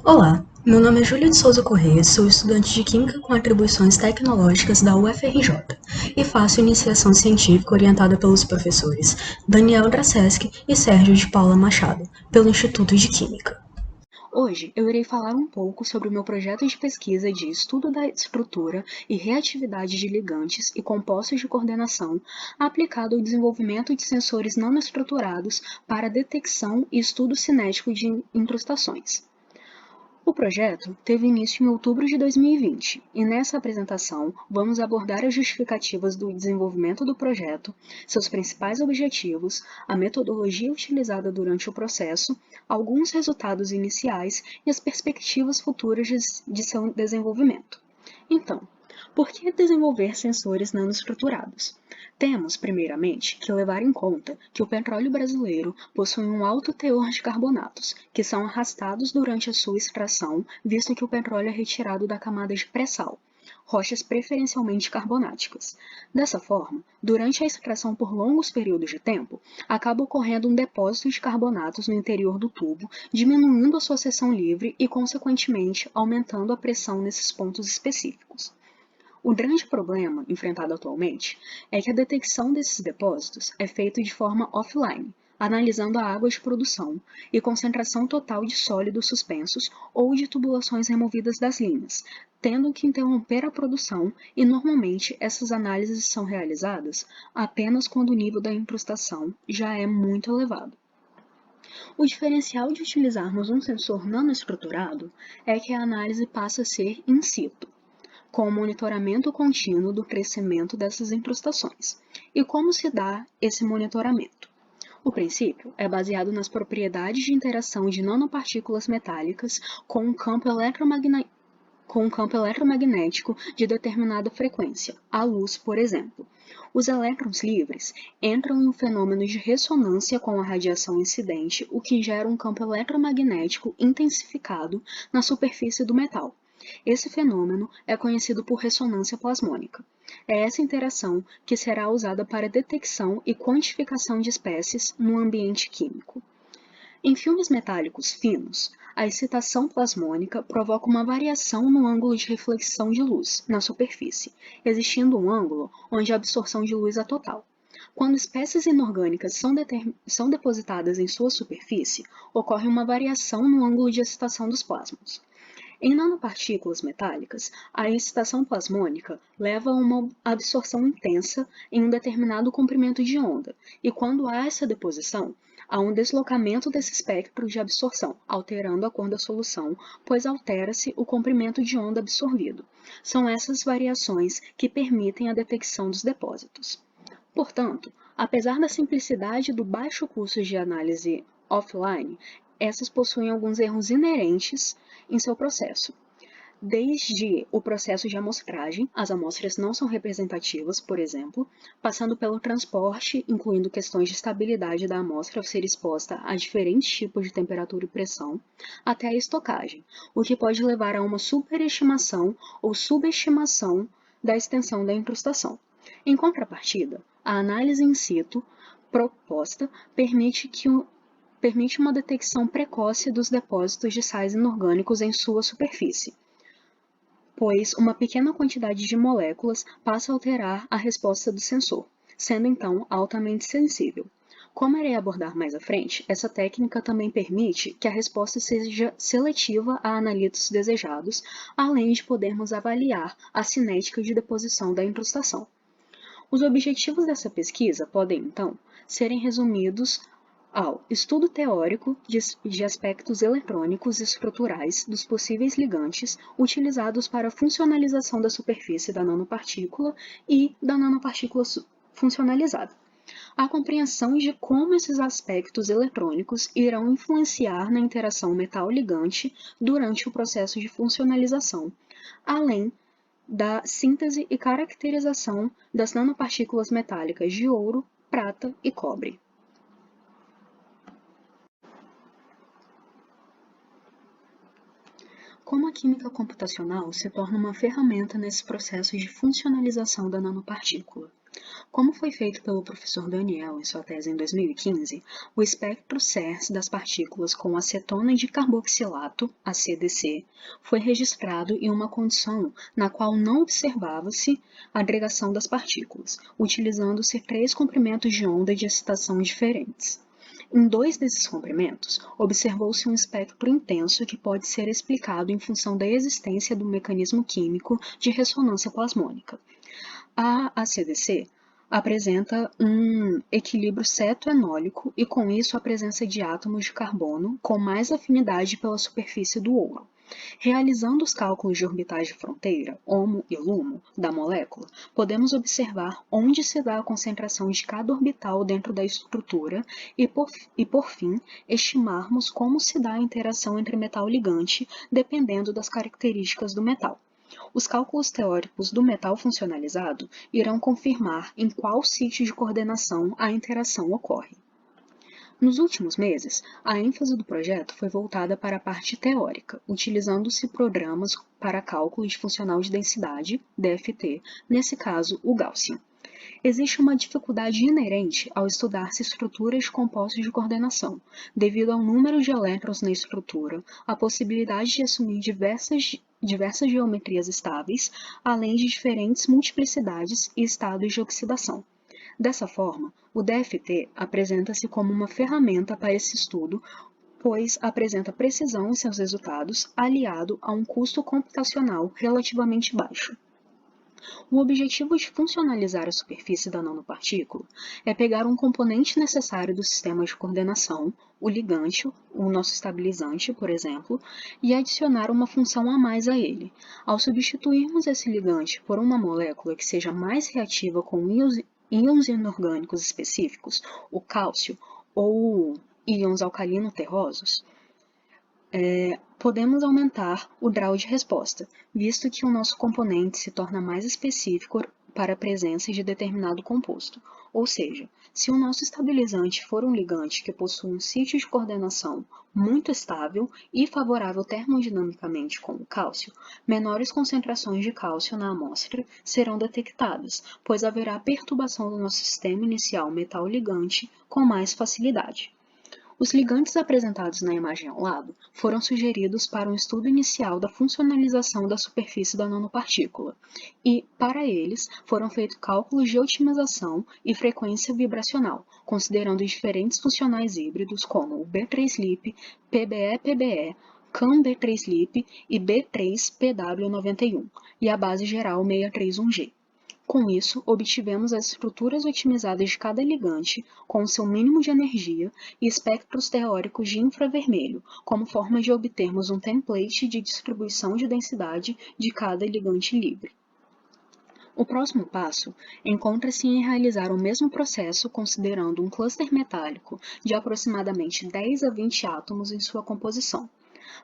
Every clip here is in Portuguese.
Olá, meu nome é Júlia de Souza Corrêa, sou estudante de Química com atribuições tecnológicas da UFRJ e faço iniciação científica orientada pelos professores Daniel Draceschi e Sérgio de Paula Machado, pelo Instituto de Química. Hoje eu irei falar um pouco sobre o meu projeto de pesquisa de estudo da estrutura e reatividade de ligantes e compostos de coordenação aplicado ao desenvolvimento de sensores nanoestruturados para detecção e estudo cinético de incrustações. O projeto teve início em outubro de 2020 e nessa apresentação vamos abordar as justificativas do desenvolvimento do projeto, seus principais objetivos, a metodologia utilizada durante o processo, alguns resultados iniciais e as perspectivas futuras de seu desenvolvimento. Então, por que desenvolver sensores nanoestruturados? Temos, primeiramente, que levar em conta que o petróleo brasileiro possui um alto teor de carbonatos, que são arrastados durante a sua extração, visto que o petróleo é retirado da camada de pré-sal, rochas preferencialmente carbonáticas. Dessa forma, durante a extração por longos períodos de tempo, acaba ocorrendo um depósito de carbonatos no interior do tubo, diminuindo a sua seção livre e, consequentemente, aumentando a pressão nesses pontos específicos. O grande problema enfrentado atualmente é que a detecção desses depósitos é feita de forma offline, analisando a água de produção e concentração total de sólidos suspensos ou de tubulações removidas das linhas, tendo que interromper a produção e normalmente essas análises são realizadas apenas quando o nível da incrustação já é muito elevado. O diferencial de utilizarmos um sensor nanoestruturado é que a análise passa a ser in situ, com o monitoramento contínuo do crescimento dessas incrustações. E como se dá esse monitoramento? O princípio é baseado nas propriedades de interação de nanopartículas metálicas com um campo eletromagnético de determinada frequência, a luz, por exemplo. Os elétrons livres entram em um fenômeno de ressonância com a radiação incidente, o que gera um campo eletromagnético intensificado na superfície do metal. Esse fenômeno é conhecido por ressonância plasmônica. É essa interação que será usada para detecção e quantificação de espécies no ambiente químico. Em filmes metálicos finos, a excitação plasmônica provoca uma variação no ângulo de reflexão de luz na superfície, existindo um ângulo onde a absorção de luz é total. Quando espécies inorgânicas são depositadas em sua superfície, ocorre uma variação no ângulo de excitação dos plasmons. Em nanopartículas metálicas, a excitação plasmônica leva a uma absorção intensa em um determinado comprimento de onda, e quando há essa deposição, há um deslocamento desse espectro de absorção, alterando a cor da solução, pois altera-se o comprimento de onda absorvido. São essas variações que permitem a detecção dos depósitos. Portanto, apesar da simplicidade do baixo custo de análise offline, essas possuem alguns erros inerentes em seu processo. Desde o processo de amostragem, as amostras não são representativas, por exemplo, passando pelo transporte, incluindo questões de estabilidade da amostra ao ser exposta a diferentes tipos de temperatura e pressão, até a estocagem, o que pode levar a uma superestimação ou subestimação da extensão da incrustação. Em contrapartida, a análise in situ proposta permite uma detecção precoce dos depósitos de sais inorgânicos em sua superfície, pois uma pequena quantidade de moléculas passa a alterar a resposta do sensor, sendo então altamente sensível. Como irei abordar mais à frente, essa técnica também permite que a resposta seja seletiva a analitos desejados, além de podermos avaliar a cinética de deposição da incrustação. Os objetivos dessa pesquisa então, serem resumidos ao estudo teórico de aspectos eletrônicos e estruturais dos possíveis ligantes utilizados para a funcionalização da superfície da nanopartícula e da nanopartícula funcionalizada. A compreensão de como esses aspectos eletrônicos irão influenciar na interação metal-ligante durante o processo de funcionalização, além da síntese e caracterização das nanopartículas metálicas de ouro, prata e cobre. Como a química computacional se torna uma ferramenta nesse processo de funcionalização da nanopartícula? Como foi feito pelo professor Daniel em sua tese em 2015, o espectro CERS das partículas com acetona de carboxilato, ACDC, foi registrado em uma condição na qual não observava-se a agregação das partículas, utilizando-se 3 comprimentos de onda de excitação diferentes. Em 2 desses comprimentos, observou-se um espectro intenso que pode ser explicado em função da existência do mecanismo químico de ressonância plasmônica. A ACDC apresenta um equilíbrio cetoenólico e, com isso, a presença de átomos de carbono com mais afinidade pela superfície do ouro. Realizando os cálculos de orbitais de fronteira, HOMO e LUMO, da molécula, podemos observar onde se dá a concentração de cada orbital dentro da estrutura e, por fim, estimarmos como se dá a interação entre metal ligante, dependendo das características do metal. Os cálculos teóricos do metal funcionalizado irão confirmar em qual sítio de coordenação a interação ocorre. Nos últimos meses, a ênfase do projeto foi voltada para a parte teórica, utilizando-se programas para cálculo de funcional de densidade, DFT, nesse caso, o Gaussian. Existe uma dificuldade inerente ao estudar-se estruturas de compostos de coordenação, devido ao número de elétrons na estrutura, a possibilidade de assumir diversas geometrias estáveis, além de diferentes multiplicidades e estados de oxidação. Dessa forma, o DFT apresenta-se como uma ferramenta para esse estudo, pois apresenta precisão em seus resultados, aliado a um custo computacional relativamente baixo. O objetivo de funcionalizar a superfície da nanopartícula é pegar um componente necessário do sistema de coordenação, o ligante, o nosso estabilizante, por exemplo, e adicionar uma função a mais a ele. Ao substituirmos esse ligante por uma molécula que seja mais reativa com íons inorgânicos específicos, o cálcio, ou íons alcalino-terrosos, podemos aumentar o draw de resposta, visto que o nosso componente se torna mais específico para a presença de determinado composto. Ou seja, se o nosso estabilizante for um ligante que possui um sítio de coordenação muito estável e favorável termodinamicamente com o cálcio, menores concentrações de cálcio na amostra serão detectadas, pois haverá perturbação do nosso sistema inicial metal-ligante com mais facilidade. Os ligantes apresentados na imagem ao lado foram sugeridos para um estudo inicial da funcionalização da superfície da nanopartícula, e, para eles, foram feitos cálculos de otimização e frequência vibracional, considerando diferentes funcionais híbridos como o B3LIP, PBE-PBE, CAM-B3LIP e B3-PW91, e a base geral 631G. Com isso, obtivemos as estruturas otimizadas de cada ligante, com o seu mínimo de energia, e espectros teóricos de infravermelho, como forma de obtermos um template de distribuição de densidade de cada ligante livre. O próximo passo encontra-se em realizar o mesmo processo considerando um cluster metálico de aproximadamente 10 a 20 átomos em sua composição.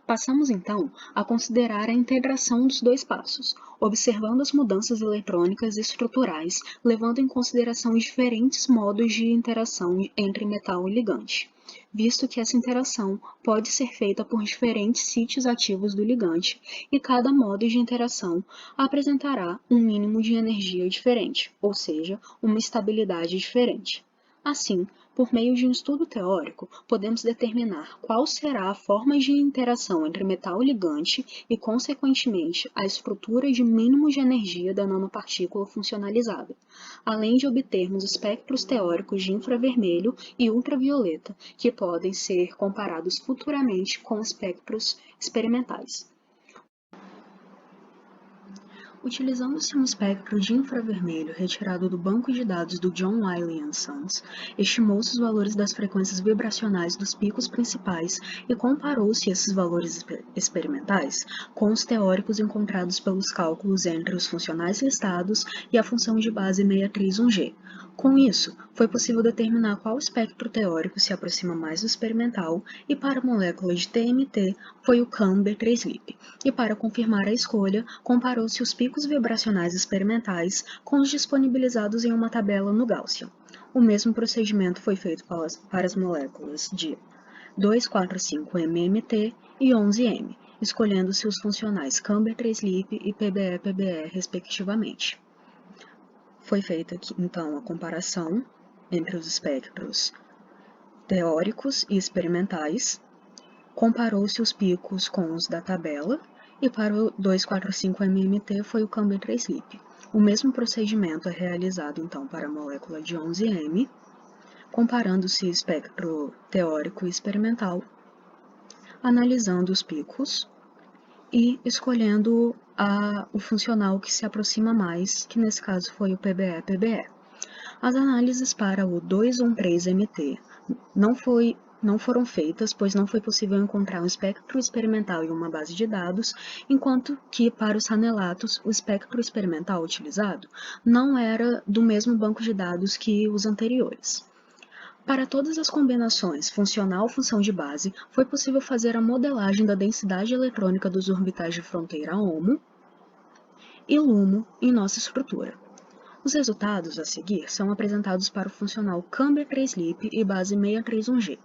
Passamos então a considerar a integração dos 2 passos, observando as mudanças eletrônicas e estruturais, levando em consideração diferentes modos de interação entre metal e ligante, visto que essa interação pode ser feita por diferentes sítios ativos do ligante e cada modo de interação apresentará um mínimo de energia diferente, ou seja, uma estabilidade diferente. Assim, por meio de um estudo teórico, podemos determinar qual será a forma de interação entre metal e ligante e, consequentemente, a estrutura de mínimo de energia da nanopartícula funcionalizada, além de obtermos espectros teóricos de infravermelho e ultravioleta, que podem ser comparados futuramente com espectros experimentais. Utilizando-se um espectro de infravermelho retirado do banco de dados do John Wiley & Sons, estimou-se os valores das frequências vibracionais dos picos principais e comparou-se esses valores experimentais com os teóricos encontrados pelos cálculos entre os funcionais listados e a função de base 631G. Com isso, foi possível determinar qual espectro teórico se aproxima mais do experimental, e para a molécula de TMT foi o CAM-B3LIP, e para confirmar a escolha, comparou-se os picos vibracionais experimentais com os disponibilizados em uma tabela no Gaussian. O mesmo procedimento foi feito para as moléculas de 2,4,5-MMT e 11-M, escolhendo-se os funcionais CAM-B3LIP e PBE-PBE, respectivamente. Foi feita aqui, então, a comparação entre os espectros teóricos e experimentais, comparou-se os picos com os da tabela, e para o 245-MMT foi o Campbell 3-Lip. O mesmo procedimento é realizado, então, para a molécula de 11M, comparando-se espectro teórico e experimental, analisando os picos e escolhendo o funcional que se aproxima mais, que nesse caso foi o PBE-PBE. As análises para o 213MT não foram feitas, pois não foi possível encontrar um espectro experimental em uma base de dados, enquanto que para os ranelatos, o espectro experimental utilizado não era do mesmo banco de dados que os anteriores. Para todas as combinações funcional-função de base, foi possível fazer a modelagem da densidade eletrônica dos orbitais de fronteira HOMO e LUMO em nossa estrutura. Os resultados a seguir são apresentados para o funcional Campbell 3-Lip e base 631G.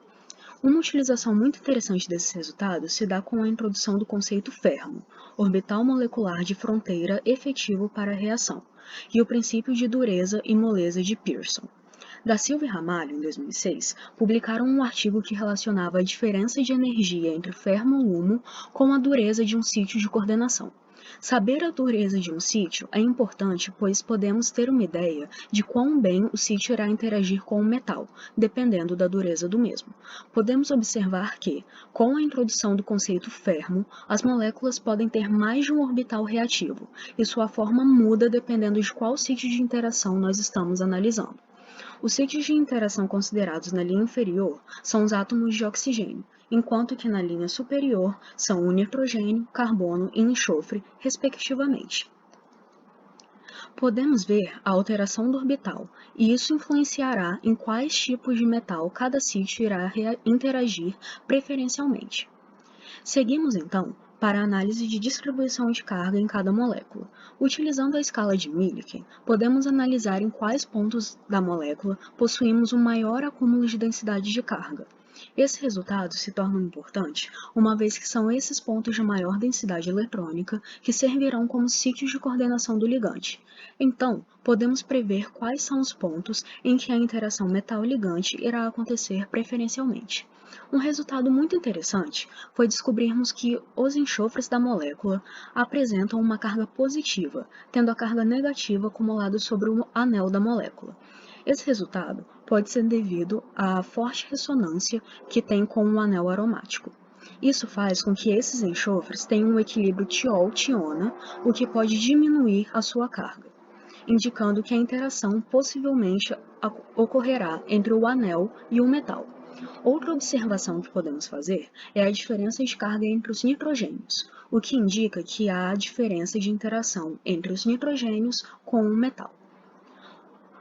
Uma utilização muito interessante desses resultados se dá com a introdução do conceito fermo, orbital molecular de fronteira efetivo para a reação, e o princípio de dureza e moleza de Pearson. Da Silva e Ramalho, em 2006, publicaram um artigo que relacionava a diferença de energia entre o fermo-LUMO com a dureza de um sítio de coordenação. Saber a dureza de um sítio é importante, pois podemos ter uma ideia de quão bem o sítio irá interagir com o metal, dependendo da dureza do mesmo. Podemos observar que, com a introdução do conceito fermo, as moléculas podem ter mais de um orbital reativo, e sua forma muda dependendo de qual sítio de interação nós estamos analisando. Os sítios de interação considerados na linha inferior são os átomos de oxigênio, enquanto que na linha superior são o nitrogênio, carbono e enxofre, respectivamente. Podemos ver a alteração do orbital, e isso influenciará em quais tipos de metal cada sítio irá interagir preferencialmente. Seguimos, então, para a análise de distribuição de carga em cada molécula. Utilizando a escala de Millikan, podemos analisar em quais pontos da molécula possuímos um maior acúmulo de densidade de carga. Esse resultado se torna importante, uma vez que são esses pontos de maior densidade eletrônica que servirão como sítios de coordenação do ligante. Então, podemos prever quais são os pontos em que a interação metal-ligante irá acontecer preferencialmente. Um resultado muito interessante foi descobrirmos que os enxofres da molécula apresentam uma carga positiva, tendo a carga negativa acumulada sobre o anel da molécula. Esse resultado pode ser devido à forte ressonância que tem com o anel aromático. Isso faz com que esses enxofres tenham um equilíbrio tiol-tiona, o que pode diminuir a sua carga, indicando que a interação possivelmente ocorrerá entre o anel e o metal. Outra observação que podemos fazer é a diferença de carga entre os nitrogênios, o que indica que há diferença de interação entre os nitrogênios com o metal.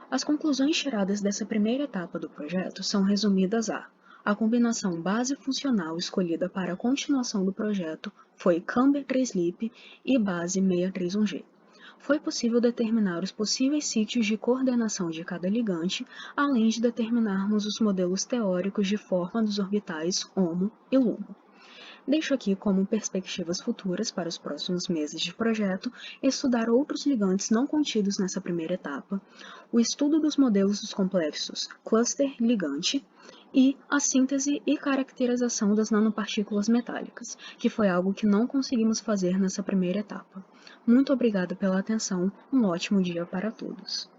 As conclusões tiradas dessa primeira etapa do projeto são resumidas a combinação base-funcional escolhida para a continuação do projeto foi Campbell 3-Lip e base 631G. Foi possível determinar os possíveis sítios de coordenação de cada ligante, além de determinarmos os modelos teóricos de forma dos orbitais HOMO e LUMO. Deixo aqui como perspectivas futuras para os próximos meses de projeto estudar outros ligantes não contidos nessa primeira etapa, o estudo dos modelos dos complexos cluster-ligante e a síntese e caracterização das nanopartículas metálicas, que foi algo que não conseguimos fazer nessa primeira etapa. Muito obrigada pela atenção, um ótimo dia para todos.